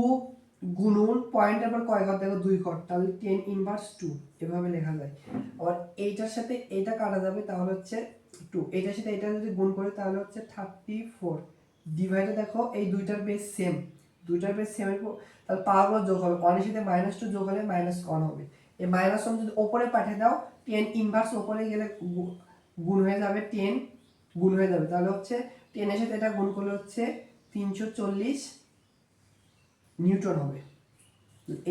[SPEAKER 1] গুণন পয়েন্টের পর কয় ঘর, দেখো 2 ঘর, তাহলে 10^2 এভাবে লেখা যায়। আবার এইটার সাথে এটা কাটা যাবে, তাহলে হচ্ছে 2, এটার সাথে এটা যদি গুণ করি তাহলে হচ্ছে 34 ডিভাইডে দেখো এই দুইটার বেস সেম, দুইটার বেস সেম এর তাহলে পাওয়ারগুলো যোগ হবে, 1 এর সাথে -2 যোগ হলে -1 হবে। এই -1 যদি উপরে পাঠিয়ে দাও 10 উপরে গেলে গুণ হয়ে যাবে, 10 গুণ হয়ে যাবে, তাহলে হচ্ছে 10 এর সাথে এটা গুণ করলে হচ্ছে 340 নিউটন হবে।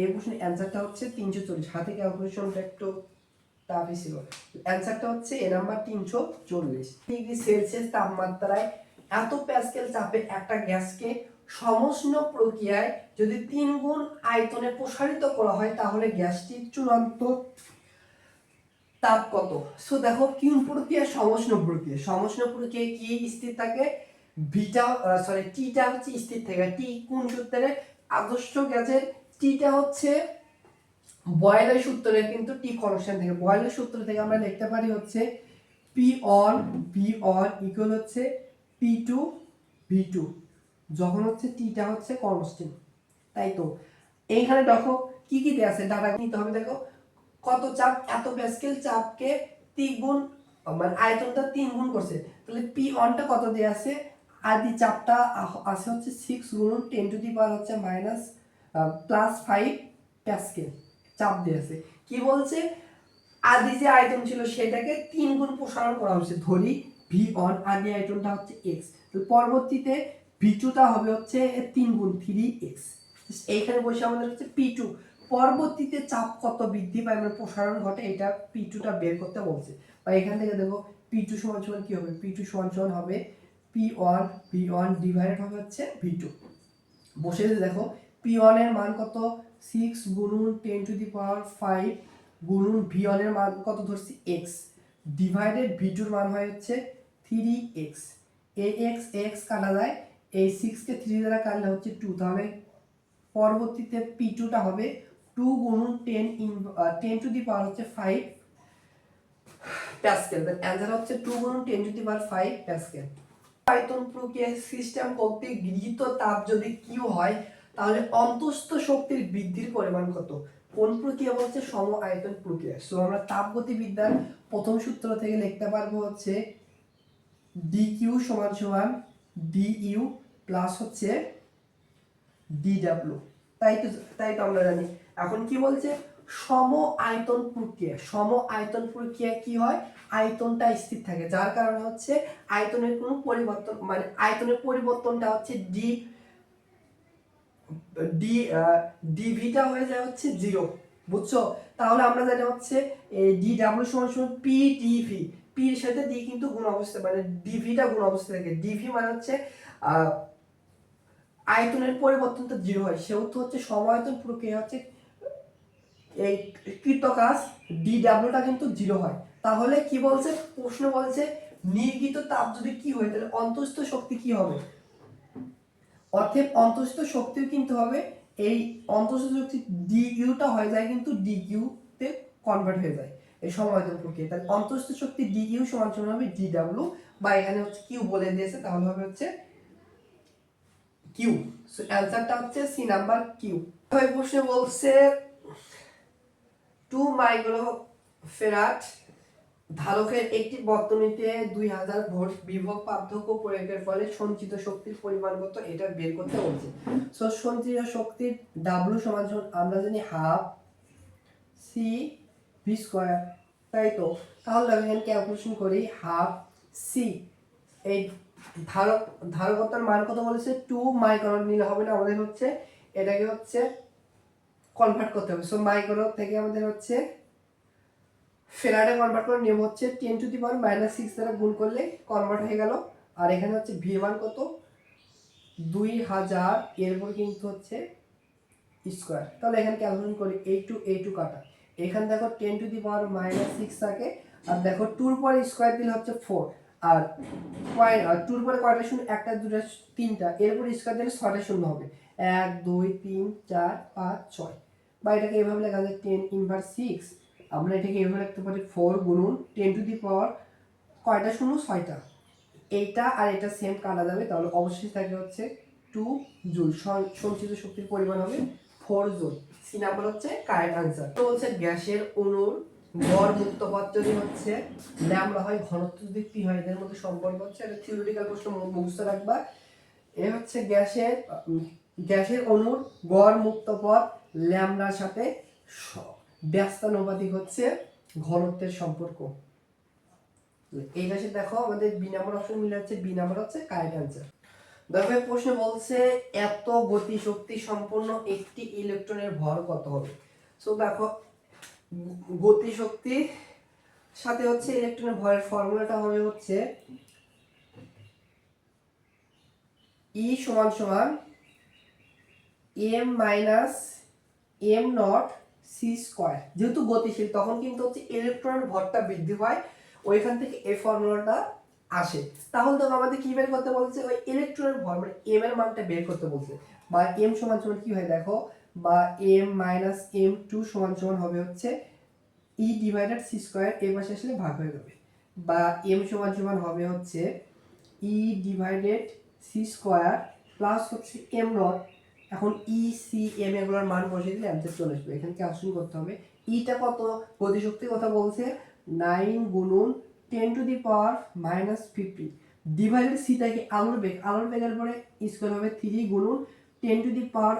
[SPEAKER 1] এই প্রশ্নের অ্যান্সারটা হচ্ছে 340। হাতে ক্যালকুলেশনটা একটু টাফই ছিল। অ্যান্সারটা হচ্ছে এ নাম্বার 340 ডিগ্রি সেলসিয়াস তাপমাত্রায় এত প্যাসকেল চাপে একটা গ্যাসকে সমুষ্ণ প্রক্রিয়ায় যদি 3 গুণ আয়তনে প্রসারিত করা হয় তাহলে গ্যাসটির চূড়ান্ত তাপ কত? সো দেখো কোন প্রক্রিয়া, সমুষ্ণ প্রক্রিয়া। সমুষ্ণ প্রক্রিয়ায় কি স্থির থাকে, টিটা হচ্ছে স্থির থাকে। টি কোন সূত্রে? আদর্শ গ্যাসের টিটা হচ্ছে বয়লের সূত্রে, কিন্তু টি কনস্ট্যান্ট থেকে। বয়লের সূত্র থেকে আমরা লিখতে পারি হচ্ছে P1 ইকুয়াল হচ্ছে P2V2 যখন হচ্ছে টিটা হচ্ছে কনস্ট্যান্ট। তাই তো এইখানে দেখো কি কি দেয়া আছে, ডাটা নিতে হবে। দেখো কত চাপ, এত প্যাসকেল চাপকে 3 গুণ মানে আয়তনটা 3 গুণ করছে, তাহলে P1 টা কত দেয়া আছে, আদি চাপটা আছে হচ্ছে 6 গুণ 10 টু দি পাওয়ার হচ্ছে +5 প্যাসকেল চাপ দেয়া আছে। কি বলছে, আদি যে আয়তন ছিল সেটাকে 3 গুণ প্রসারণ করা হচ্ছে। ধরি V1 আদি আয়তনটা হচ্ছে x, তো পরবর্তীতে V2 টা হবে হচ্ছে 3 গুণ 3x। এইখানে বসে আমাদের হচ্ছে P2 পরবর্তীতে চাপ কত বৃদ্ধি পায় মানে প্রসারণ ঘটে, এটা P2 টা বের করতে বলছে। বা এখান থেকে দেখো P2 সমান সমান কি হবে, P2 সমান সমান হবে P1 ডিভাইডেড হবে হচ্ছে V2। বসে দেখো P1 এর মান কত, 6 গুণন 10 টু দি পাওয়ার 5 গুণন V1 এর মান কত ধরছি x ডিভাইডেড V2 এর মান হয় হচ্ছে 3x। x কাটা যায়, এই 6 কে 3 দ্বারা কাটলে হচ্ছে 2, তাহলে পরবর্তীতে P2 টা হবে 2 গুণন 10 টু দি পাওয়ার হচ্ছে 5 প্যাসকেল। তার অ্যানসার হচ্ছে 2 গুণন 10 টু দি পাওয়ার 5 প্যাসকেল। আয়তন প্রক্রিয়া সিস্টেম কর্তৃক গৃহীত তাপ যদি কিউ হয় তাহলে অন্তঃস্থ শক্তির বৃদ্ধির পরিমাণ কত? কোন প্রক্রিয়া বলছে, সম আয়তন প্রক্রিয়া। সো আমরা তাপগতিবিদ্যার প্রথম সূত্র থেকে লিখতে পারবো হচ্ছে dq সমান সমান du প্লাস হচ্ছে dw। তাই তো আমরা জানি। এখন কি বলছে, সম আয়তন প্রক্রিয়া। সম আয়তন প্রক্রিয়া কি হয়, আয়তনটা স্থির থাকে, যার কারণে হচ্ছে আয়তনের কোনো পরিবর্তন মানে আয়তনের পরিবর্তনটা হচ্ছে ডিভিটা হয়ে যায় হচ্ছে 0। বুঝছো? তাহলে আমরা জানি হচ্ছে ডিডব্লিউ সমান সমান পি ডিভি, পি এর সাথে ডি কিন্তু গুণ অবস্থা মানে ডিভিটা গুণ অবস্থা থাকে। ডিভি মানে হচ্ছে আয়তনের পরিবর্তনটা 0 হয়, সেহেতু হচ্ছে সমায়তন প্রক্রিয়া হচ্ছে এই কৃত কাজ ডিডব্লিউটা কিন্তু 0 হয়। তাহলে কি বলছে, প্রশ্ন বলছে নির্গিত তাপ যদি কি হয় তাহলে অন্তঃস্থ শক্তি কি হবে, অতএব অন্তঃস্থ শক্তিও কিন্তু হবে এই অন্তঃস্থ শক্তি ডিইউটা হয়ে যায় কিন্তু ডিকিউ তে কনভার্ট হয়ে যায় এই সমায়তন প্রক্রিয়া। তাহলে অন্তঃস্থ শক্তি ডিইউ সমান সমান হবে ডিডব্লিউ, বা এখানে হচ্ছে কিউ বলে দিয়েছে, তাহলে হবে হচ্ছে কিউ। সো অ্যানসারটা হচ্ছে সি নাম্বার কিউ। এই প্রশ্নে বলছে 2 মাইক্রোফ্যারাড ধারকের একটি বর্তনীতে 2000 ভোল্ট বিভব পার্থক্য প্রয়োগের ফলে সঞ্চিত শক্তির পরিমাণ কত, এটা বের করতে বলছে। সো সঞ্চিত শক্তির W সমান সমান আমরা জানি হাফ সি ভি স্কয়ার, তাই তো। তাহলে আমি এখানে ক্যালকুলেশন করি, হাফ সি এই ধারকতার মান কত বলেছে 2 মাইক্রন নিলে হবে না, আমাদের হচ্ছে এটাকে হচ্ছে কনভার্ট করতে হবে। সো মাইক্রো থেকে আমাদের হচ্ছে ফেরাডে কনভার্ট করে নিয়ম হচ্ছে 10 টু দি পাওয়ার -6 দ্বারা গুণ করলে কনভার্ট হয়ে গেল
[SPEAKER 2] আর এখানে হচ্ছে v1 কত 2000, এরপর কিন্তু হচ্ছে স্কোয়ার। তাহলে এখানে ক্যালকুলেশন করি a2 কাটা, এখানে দেখো 10⁻⁻6 থাকে, আর দেখো 2 এর পরে স্কোয়ার দিলে হচ্ছে 4, আর 2 এর পরে কয়টা শূন্য, একটা দুটো তিনটা, এরপর স্কোয়ার দিলে 6টা শূন্য হবে, 1 2 3 4 5 6। বা এটাকে এভাবে লেখা যায় 10⁻6, আমরা এটাকে এভাবে লিখতে পারি 4 গুণন 10⁻, কয়টা শূন্য 6টা, এইটা আর এটা সেম কাটা যাবে, তাহলে অবশ্যই থাকে হচ্ছে 2 জুল, সঞ্চিত শক্তির পরিমাণ হবে 4 জুল। সি নাম্বার হচ্ছে কারেক্ট আনসার। তো হচ্ছে গ্যাসের অণুর গড় মুক্ত পথ যদি হচ্ছে ল্যামডা হয়, ঘনত্ব যদি পি হয়, এদের মধ্যে সম্পর্ক হচ্ছে, এটা থিওরিটিক্যাল প্রশ্ন মুখস্থ রাখবা। এ হচ্ছে গ্যাসের অণুর গড় মুক্ত পথ ল্যামডার সাথে ব্যস্তানুপাতিক হচ্ছে ঘনত্বের সম্পর্ক। এই পাশে দেখো আমাদের বি নাম্বার অপশন মিলে হচ্ছে, বি নাম্বার হচ্ছে কারেক্ট আনসার। দেখো প্রশ্ন বলছে এত গতি শক্তি সম্পন্ন একটি ইলেকট্রনের ভর কত হবে। সো দেখো গতি শক্তি সাথে হচ্ছে ইলেকট্রনের ভরের ফর্মুলাটা হবে হচ্ছে E সমান সমান m minus m naught c square. যেহেতু গতিশীল তখন কিন্তু হচ্ছে ইলেকট্রনের ভরটা বৃদ্ধি পায়, ওইখান থেকে এই ফর্মুলাটা আসে। তাহলে তো আমাদের কি বের করতে বলছে, ওই ইলেকট্রনের ভর মানে m এর মানটা বের করতে বলছে। বা m সমান সমান কি হয় দেখো, বা m মাইনাস m2 সমান সমান হবে হচ্ছে E ডিভাইডেড সি স্কোয়ার, এই পাশে আসলে ভাগ হয়ে যাবে, বা m সমান সমান হবে হচ্ছে E divided c square plus হচ্ছে m নট। এখন ই সি এম এগুলোর মান বসিয়ে দিলে অ্যান্সার চলে আসবে। এখানে ক্যালকুলেশন করতে হবে ইটা কত, গতিশক্তির কথা বলছে 9 গুণন 10⁻⁻15 ডিভাইডেড সিটাকে আলোর বেগের পরে স্কোয়ার হবে 3 গুণন 10⁻8,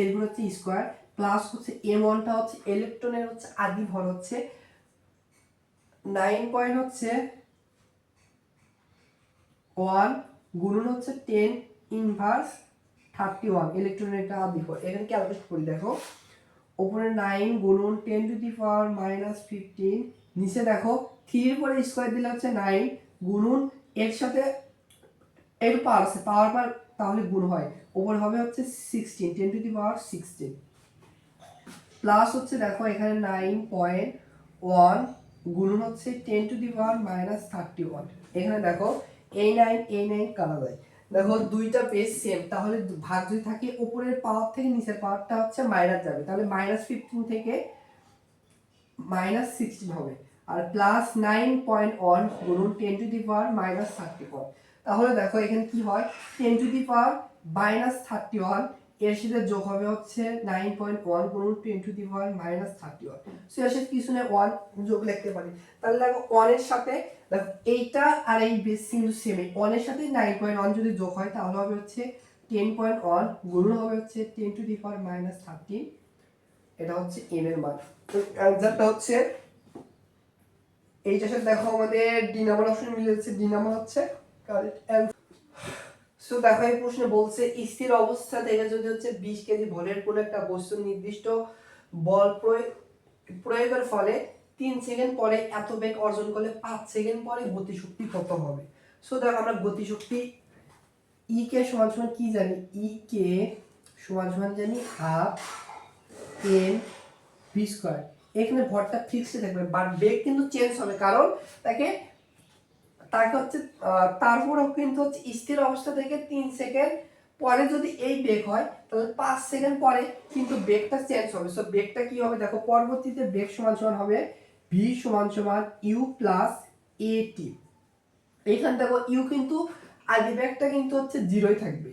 [SPEAKER 2] এরপর হচ্ছে স্কোয়ার প্লাস হচ্ছে m1 টা হচ্ছে ইলেকট্রনের হচ্ছে আদি ভর হচ্ছে 9 পয়েন্ট হচ্ছে 1 গুণন হচ্ছে 10⁻31 ইলেকট্রনের একটা আদি ভর। এখানে ক্যালকুলেট করি দেখো, উপরে 9 গুণন 10⁻15, নিচে দেখো 3 এর পরে স্কয়ার দিলে হচ্ছে 9 গুণন এর সাথে এর পাওয়ার আছে, পাওয়ার তাহলে গুণ হয়, উপরে হবে হচ্ছে 16 10⁻16 প্লাস হচ্ছে দেখো এখানে 9.1 গুণন হচ্ছে 10⁻31। এখানে দেখো এই 9 কাটা যায়, দেখো দুইটা বেস সেম, তাহলে ভাগ যদি থাকে উপরের পাওয়ার থেকে নিচের পাওয়ারটা হচ্ছে মাইনাস যাবে, তাহলে -15 থেকে -16 হবে, আর প্লাস 9.1 গুণন 10⁻31। তাহলে দেখো এখানে কি হয় 10⁻31 এর সাথে যোগ হবে হচ্ছে 9.1 গুণন 10⁻31। সো এর সাথে কিছু না 1 যোগ লিখতে পারি, তাহলে দেখো 1 এর সাথে দেখো এইটা আর এই বেস কিন্তু সেম, 1 এর সাথে 9.1 যদি যোগ হয় তাহলে হবে হচ্ছে 10.1 গুণন হবে হচ্ছে 10⁻13। এটা হচ্ছে m এর মান। তো অ্যানসারটা হচ্ছে এইটার সাথে দেখো আমাদের ডি নাম্বার অপশন মিলে যাচ্ছে, ডি নাম্বার হচ্ছে কারেক্ট অ্যানসার। সো দেখো এই প্রশ্নে বলছে স্থির অবস্থা থেকে যদি হচ্ছে 20 কেজি ভরের কোনো একটা বস্তুর নির্দিষ্ট বল প্রয়োগের ফলে 3 সেকেন্ড পরে এত বেগ অর্জন করলে 5 সেকেন্ড পরে গতিশক্তি কত হবে। সো দেখো আমরা গতিশক্তি ই কে সমান সমান কি জানি, ই কে সমান সমান জানি হাফ m ভি স্কয়ার। এখানে ভরটা ফিক্সড থাকবে, বাট বেগ কিন্তু চেঞ্জ হবে, কারণ তাকে হচ্ছে তারপরেও কিন্তু হচ্ছে স্থির অবস্থা থেকে 3 সেকেন্ড পরে যদি এই বেগ হয় তাহলে 5 সেকেন্ড পরে কিন্তু বেগটা চেঞ্জ হবে। সো বেগটা কি হবে দেখো, পরবর্তীতে বেগ সমান সমান হবে v সমান সমান u প্লাস at। এইখানে দেখো ইউ কিন্তু আগে বেগটা কিন্তু হচ্ছে জিরোই থাকবে,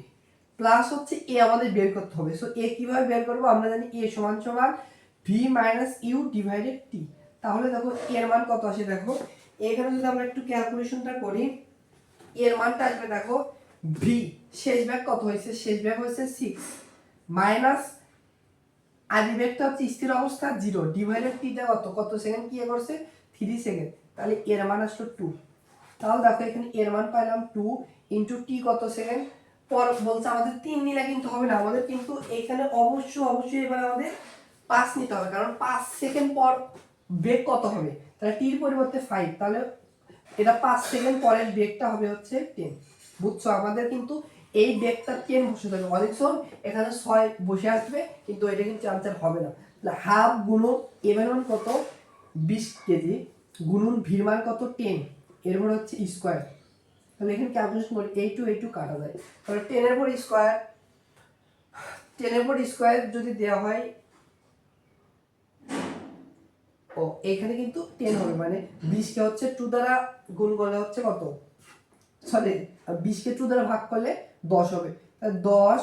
[SPEAKER 2] প্লাস হচ্ছে এ আমাদের বের করতে হবে। সো এ কিভাবে বের করব, আমরা জানি এ সমান সমান ভি মাইনাস ইউ ডিভাইডেড টি। তাহলে দেখো এর মান কত আসে দেখো, এখানে যদি আমরা একটু ক্যালকুলেশনটা করি, এর মানটা আসবে দেখো ভি শেষ ব্যাগ কত হয়েছে, শেষ ব্যাগ হয়েছে 6 মাইনাস আদি ব্যাগটা হচ্ছে স্থির অবস্থা 0 ডিভাইডেড টিটা কত সেকেন্ড কি করছে 3 সেকেন্ড, তাহলে এর মান আসলো 2। তাহলে দেখো এখানে এর মান পাইলাম 2 ইনটু টি কত সেকেন্ড পর বলছে আমাদের 3 নিলে কিন্তু হবে না, আমাদের কিন্তু এখানে অবশ্যই এবার আমাদের 5 নিতে হবে, কারণ 5 সেকেন্ড পর বেগ কত হবে, তাহলে টির পরিবর্তে 5, তাহলে এটা 5 সেকেন্ড পরের বেগটা হবে হচ্ছে 10। বুঝছো, আমাদের কিন্তু এই বেগটা 10 বসে থাকবে, অনেক সময় এখানে 6 বসে আসবে, কিন্তু এটা কিন্তু আনসার হবে না। তাহলে হাফ গুণন এর মান কত 20 কেজি গুণন ভির মান কত 10, এরপর হচ্ছে স্কোয়ার। তাহলে এখানে ক্যালকুলেশন করি a2 কাটা যায়, তাহলে 10 এর পর স্কোয়ার, 10 এর পর স্কোয়ার যদি দেওয়া হয়, ও এখানে কিন্তু 10 হবে, মানে 20 কে হচ্ছে 2 দ্বারা গুণ করলে হচ্ছে কত, সরি 20 কে 2 দ্বারা ভাগ করলে 10 হবে। তাহলে 10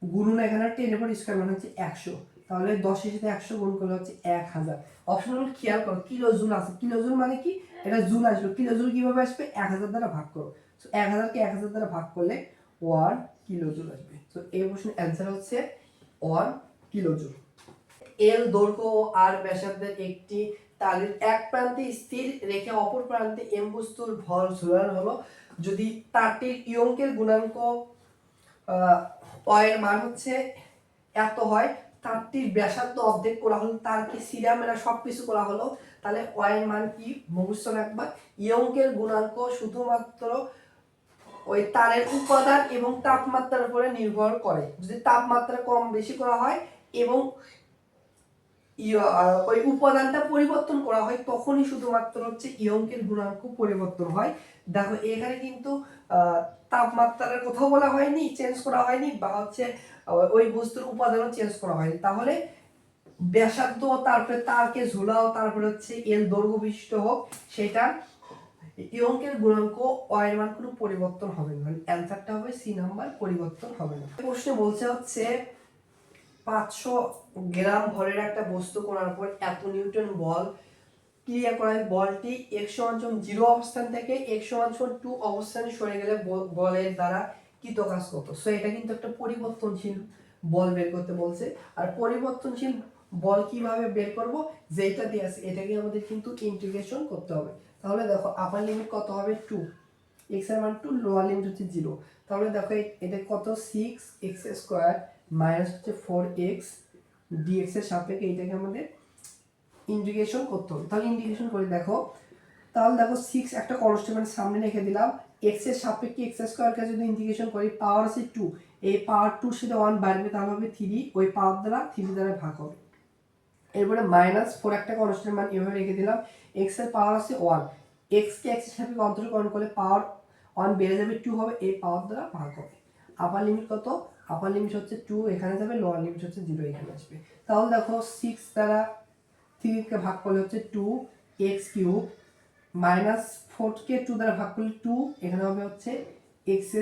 [SPEAKER 2] গুণন এখানে 10 এর পর স্কয়ার মানে হচ্ছে 100, তাহলে 10 এর সাথে 100 গুণ করলে হচ্ছে 1000। অপশনাল খেয়াল করো কিলো জুল আছে, কিলো জুল মানে কি, এটা জুল আসবে, কিলো জুল কিভাবে আসবে 1000 দ্বারা ভাগ করো, সো 1000 কে 1000 দ্বারা ভাগ করলে 1 কিলো জুল আসবে। সো এই প্রশ্নের অ্যানসার হচ্ছে 1 কিলো জুল। এল দৈর্ঘ্য ও আর ব্যাসার্ধের একটি তারের এক প্রান্তে স্থির রেখে অপর প্রান্তে এম বস্তুর ভর ঝুলানো হলো। যদি তারটির ইয়ঙ্কের গুণাঙ্ক এর মান হচ্ছে এত হয়, তারটির ব্যাসার্ধ অর্ধেক করা হলো, তারকে সিরামেরা সবকিছু করা হলো, তাহলে এর মান কি মুখস্থ রাখবা, ইয়ঙ্কের গুণাঙ্ক শুধুমাত্র ওই তারের উপাদান এবং তাপমাত্রার উপরে নির্ভর করে। যদি তাপমাত্রা কম বেশি করা হয় এবং ওই উপাদানটা পরিবর্তন করা হয়, তখনই শুধুমাত্র হচ্ছে ইয়ঙ্কের গুণাঙ্ক পরিবর্তন হয়। দেখো এখানে কিন্তু তাপমাত্রার কোথাও বলা হয়নি, চেঞ্জ করা হয়নি, বা হচ্ছে ওই বস্তুর উপাদানও চেঞ্জ করা হয়নি, তাহলে ব্যাসার্ধ তারপরে তারকে ঝুলাও তারপরে হচ্ছে এল দৈর্ঘ্য বিশিষ্ট হোক, সেটা ইয়ঙ্কের গুণাঙ্ক এর মান কোনো পরিবর্তন হবে না, মানে অ্যানসারটা হবে সি নাম্বার, পরিবর্তন হবে না। প্রশ্নে বলছে হচ্ছে 500 গ্রাম ভরের একটা বস্তু করার পর এত নিউটন বল ক্রিয়া করায় বলটি x=0 অবস্থান থেকে x=2 অবস্থানে সরে গেলে বলের দ্বারা কৃত কাজ কত। সো এটা কিন্তু একটা পরিবর্তনশীল বল বের করতে বলছে, আর পরিবর্তনশীল বল কিভাবে বের করব, যেটা দিয়ে আছে এটাকে আমাদের কিন্তু ইন্টিগ্রেশন করতে হবে। তাহলে দেখো আপার লিমিট কত হবে 2, x এর মান 2, লোয়ার লিমিট হচ্ছে 0, তাহলে দেখো এটা কত 6x² মাইনাস হচ্ছে 4x dx এর সাপেক্ষে এটাকে আমাদের ইন্টিগ্রেশন করতে হবে। তাহলে ইন্টিগ্রেশন করে দেখো, তাহলে দেখো 6 একটা কনস্ট্যান্ট মানে সামনে রেখে দিলাম, x এর সাপেক্ষে x² কে যদি ইন্টিগ্রেশন করি পাওয়ার আছে 2, এই পাওয়ার 2 সাথে 1 বাড়বে, তাহলে হবে 3, ওই পাওয়ার দ্বারা 3 দ্বারা ভাগ হবে। এরপরে -4 একটা কনস্ট্যান্ট মান এভাবে রেখে দিলাম, x এর পাওয়ার আছে 1, x কে x এর সাপেক্ষে অন্তরীকরণ করলে পাওয়ার 1 বেড়ে যাবে 2 হবে, এই পাওয়ার দ্বারা ভাগ হবে। আপার লিমিট কত, আপার লিমিট হচ্ছে 2 এখানে যাবে, লোয়ার লিমিট হচ্ছে 0 এখানে আসবে। তাহলে দেখো 6 দ্বারা 3 কে ভাগ করলে হচ্ছে 2x³ -4 কে 2 দ্বারা ভাগ করলে 2, এখানে হবে হচ্ছে x²।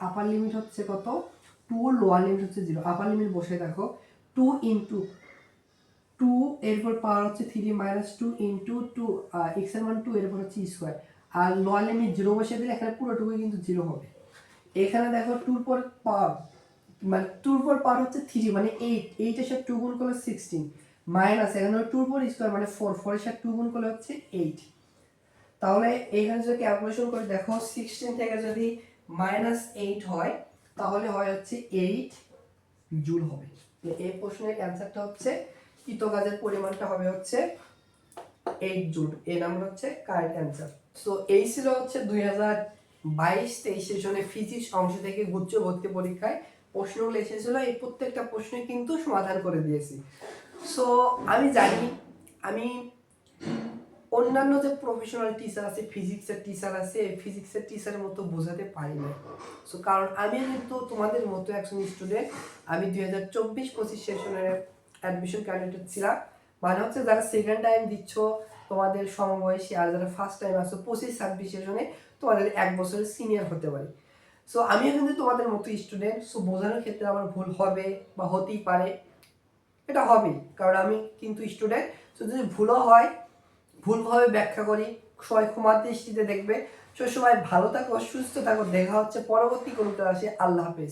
[SPEAKER 2] আপার লিমিট হচ্ছে কত 2, লোয়ার লিমিট হচ্ছে 0। আপার লিমিট বসে দেখো 2 ইনটু 2 এরপর পাওয়ার হচ্ছে 3 -2 ইনটু 2, x এর মান 2 এরপর হচ্ছে স্কয়ার, আর লোয়ার লিমিট 0 বসিয়ে দিলে এখানে পুরোটুকু কিন্তু 0 হবে। এখানে দেখো 2 এর পর পাওয়ার মানে 2 এর পর পাওয়ার হচ্ছে 3 মানে 8, 8 এর সাথে 2 গুণ করলে 16 মাইনাস এখানে 2 এর পর স্কয়ার মানে 4, 4 এর সাথে 2 গুণ করলে হচ্ছে 8। তাহলে এখানে যদি ক্যালকুলেশন করে দেখো 16 থেকে যদি -8 হয়, তাহলে হয় হচ্ছে 8 জুল হবে। এই প্রশ্নের অ্যানসারটা হচ্ছে কৃত কাজের পরিমাণটা হবে হচ্ছে 8 জুল। এই নাম্বার হচ্ছে কারেক্ট অ্যানসার। সো এই ছিল হচ্ছে 2022-23 সেশনে ফিজিক্স অংশ থেকে গুচ্ছ ভর্তি পরীক্ষায় প্রশ্নগুলো এসেছিল, এই প্রত্যেকটা প্রশ্নে কিন্তু সমাধান করে দিয়েছি। সো আমি জানি আমি অন্যান্য যে প্রফেশনাল টিচার আছে, ফিজিক্সের টিচার আছে, ফিজিক্সের টিচারের মতো বোঝাতে পারি না। সো কারণ আমি কিন্তু তোমাদের মতো একজন স্টুডেন্ট, আমি 2024-25 সেশনের অ্যাডমিশন ক্যান্ডিডেট ছিলাম, মানে হচ্ছে যারা সেকেন্ড টাইম দিচ্ছ তোমাদের সমবয়সী, আর যারা ফার্স্ট টাইম আসছো 25-26 সেশনে তোমাদের 1 বছরের সিনিয়র হতে পারি। সো আমিও কিন্তু তোমাদের মতো স্টুডেন্ট, সো বোঝানোর ক্ষেত্রে আমার ভুল হবে বা হতেই পারে, এটা হবেই, কারণ আমি কিন্তু স্টুডেন্ট। সো যদি ভুলও হয়, ভুলভাবে ব্যাখ্যা করি, সবাই ক্ষমার দৃষ্টিতে দেখবে। সো সবাই ভালো থাকো, সুস্থ থাকো, দেখা হচ্ছে পরবর্তী কোনো ক্লাসে। আল্লাহ হাফেজ।